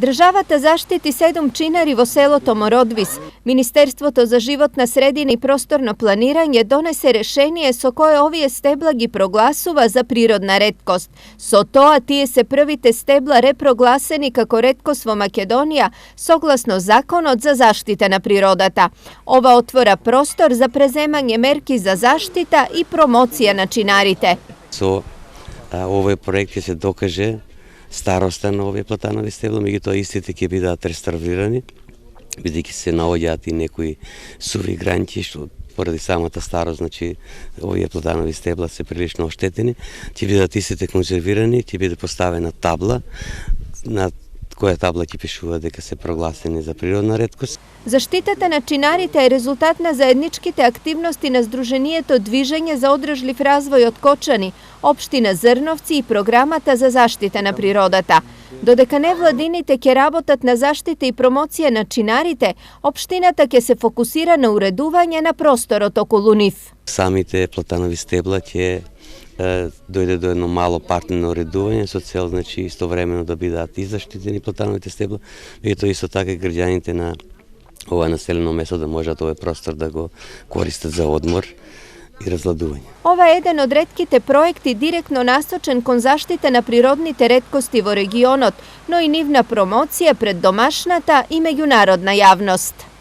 Државата заштити 7 чинари во село Томородвис. Министерството за животна средина и просторно планирање донесе решение со кое овие стебла ги прогласува за природна реткост. Со тоа тие се првите стебла репрогласени како реткост во Македонија согласно Законот за заштита на природата. Ова отвора простор за преземање мерки за заштита и промоција на чинарите. Со овој проект ќе се докаже староста на овие платанови стебла, меѓутоа истите ќе бидат реставрирани, бидејќи се наоѓаат и некои суви гранки, што поради самата старост, значи овие платанови стебла се прилично оштетени, ќе бидат истите конзервирани, ќе биде поставена табла, на која табла ќе пишува дека се прогласени за природна реткост. Заштитата на чинарите е резултат на заедничките активности на Сдруженијето Движење за одржлив развој од Кочани, Општина Зрновци и Програмата за заштита на природата. Додека невладините ќе работат на заштита и промоција на чинарите, општината ќе се фокусира на уредување на просторот околу нив. Самите платанови стебла ќе дојде до едно мало партнерно уредување со цел, значи, истовремено да бидат и заштитени платановите стебла, меѓутоа исто така граѓаните на ова населено место да можат овој простор да го користат за одмор и разладување. Ова е еден од ретките проекти директно насочен кон заштита на природните реткости во регионот, но и нивна промоција пред домашната и меѓународна јавност.